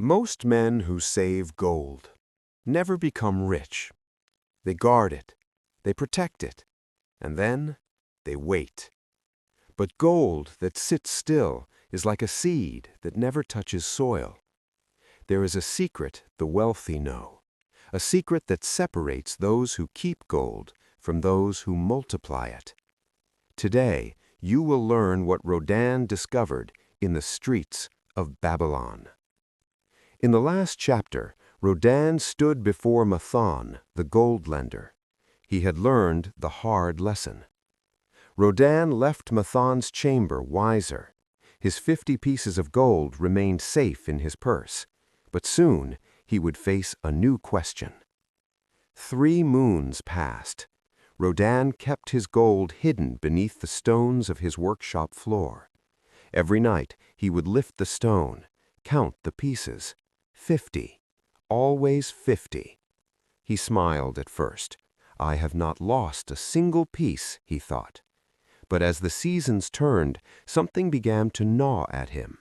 Most men who save gold never become rich. They guard it, they protect it, and then they wait. But gold that sits still is like a seed that never touches soil. There is a secret the wealthy know, a secret that separates those who keep gold from those who multiply it. Today, you will learn what Rodan discovered in the streets of Babylon. In the last chapter, Rodan stood before Mathon, the gold lender. He had learned the hard lesson. Rodan left Mathon's chamber wiser. His 50 pieces of gold remained safe in his purse, but soon he would face a new question. 3 moons passed. Rodan kept his gold hidden beneath the stones of his workshop floor. Every night he would lift the stone, count the pieces. 50. Always 50. He smiled at first. I have not lost a single piece, he thought. But as the seasons turned, something began to gnaw at him.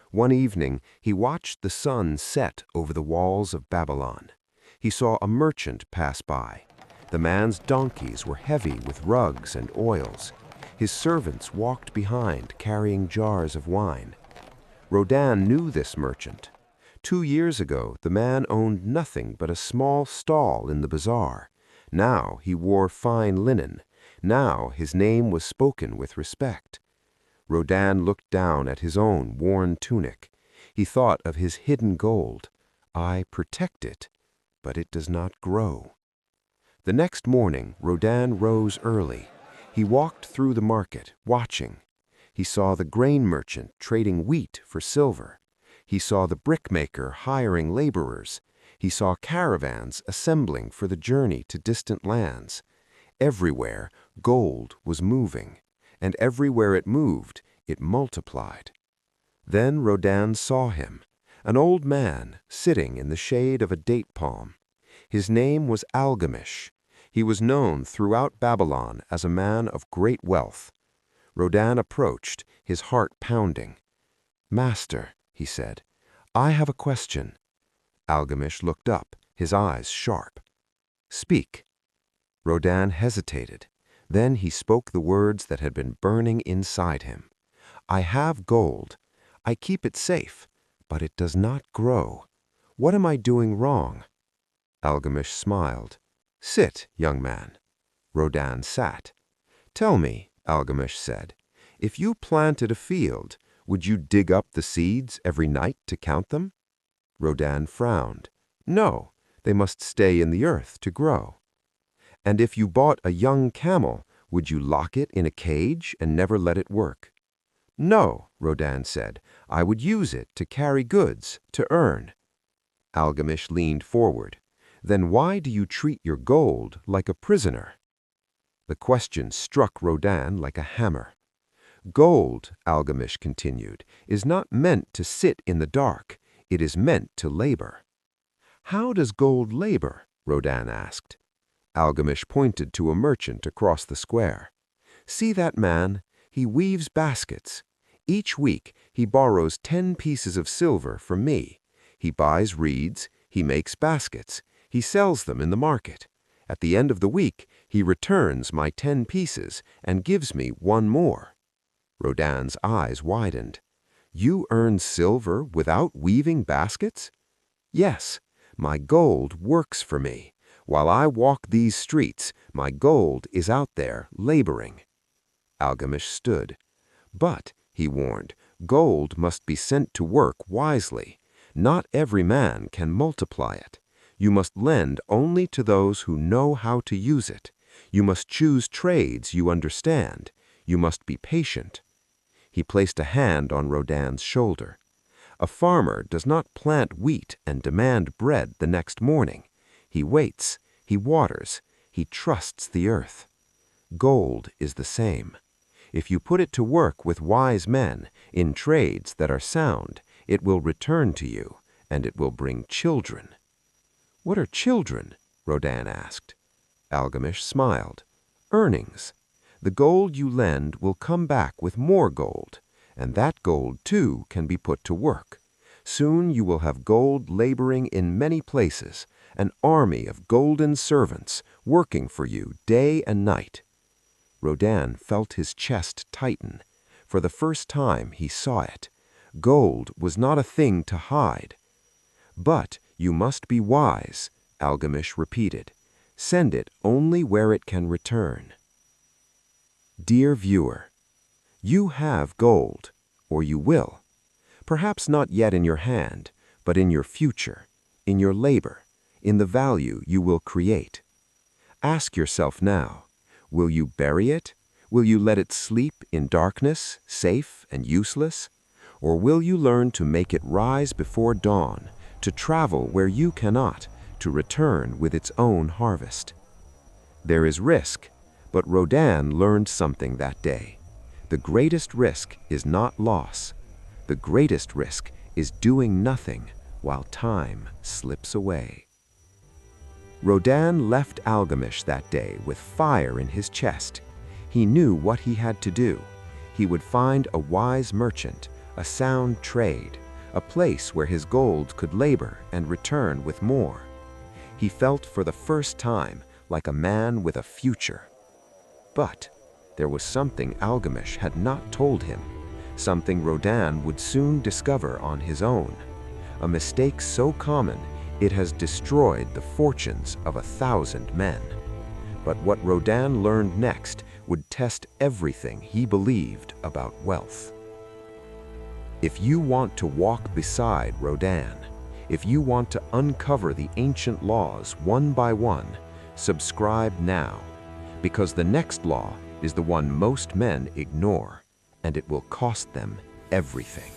One evening, he watched the sun set over the walls of Babylon. He saw a merchant pass by. The man's donkeys were heavy with rugs and oils. His servants walked behind, carrying jars of wine. Rodan knew this merchant. 2 years ago, the man owned nothing but a small stall in the bazaar. Now he wore fine linen. Now his name was spoken with respect. Rodan looked down at his own worn tunic. He thought of his hidden gold. I protect it, but it does not grow. The next morning, Rodan rose early. He walked through the market, watching. He saw the grain merchant trading wheat for silver. He saw the brickmaker hiring laborers. He saw caravans assembling for the journey to distant lands. Everywhere, gold was moving, and everywhere it moved, it multiplied. Then Rodan saw him, an old man sitting in the shade of a date palm. His name was Algamish. He was known throughout Babylon as a man of great wealth. Rodan approached, his heart pounding. "Master," he said, "I have a question." Algamish looked up, his eyes sharp. "Speak." Rodan hesitated. Then he spoke the words that had been burning inside him. "I have gold. I keep it safe, but it does not grow. What am I doing wrong?" Algamish smiled. "Sit, young man." Rodan sat. "Tell me," Algamish said, "if you planted a field, would you dig up the seeds every night to count them?" Rodan frowned. "No, they must stay in the earth to grow." "And if you bought a young camel, would you lock it in a cage and never let it work?" "No," Rodan said, "I would use it to carry goods, to earn." Algamish leaned forward. "Then why do you treat your gold like a prisoner?" The question struck Rodan like a hammer. "Gold," Algamish continued, "is not meant to sit in the dark. It is meant to labor." "How does gold labor?" Rodan asked. Algamish pointed to a merchant across the square. "See that man? He weaves baskets. Each week he borrows 10 pieces of silver from me. He buys reeds, he makes baskets, he sells them in the market. At the end of the week, he returns my 10 pieces and gives me 1 more. Rodan's eyes widened. "You earn silver without weaving baskets?" "Yes, my gold works for me. While I walk these streets, my gold is out there laboring." Algamish stood. "But," he warned, "gold must be sent to work wisely. Not every man can multiply it. You must lend only to those who know how to use it. You must choose trades you understand. You must be patient." He placed a hand on Rodan's shoulder. "A farmer does not plant wheat and demand bread the next morning. He waits, he waters, he trusts the earth. Gold is the same. If you put it to work with wise men, in trades that are sound, it will return to you, and it will bring children." "What are children?" Rodan asked. Algamish smiled. "Earnings. The gold you lend will come back with more gold, and that gold, too, can be put to work. Soon you will have gold laboring in many places, an army of golden servants working for you day and night. Rodan felt his chest tighten. For the first time he saw it. Gold was not a thing to hide. But you must be wise, Algamish repeated. Send it only where it can return. Dear viewer, you have gold, or you will. Perhaps not yet in your hand, but in your future, in your labor, in the value you will create. Ask yourself now, will you bury it? Will you let it sleep in darkness, safe and useless? Or will you learn to make it rise before dawn, to travel where you cannot, to return with its own harvest? There is risk, but Rodan learned something that day. The greatest risk is not loss. The greatest risk is doing nothing while time slips away. Rodan left Algamish that day with fire in his chest. He knew what he had to do. He would find a wise merchant, a sound trade, a place where his gold could labor and return with more. He felt for the first time like a man with a future. But there was something Algamish had not told him, something Rodan would soon discover on his own. A mistake so common it has destroyed the fortunes of 1,000 men. But what Rodan learned next would test everything he believed about wealth. If you want to walk beside Rodan, if you want to uncover the ancient laws one by one, subscribe now, because the next law is the one most men ignore, and it will cost them everything.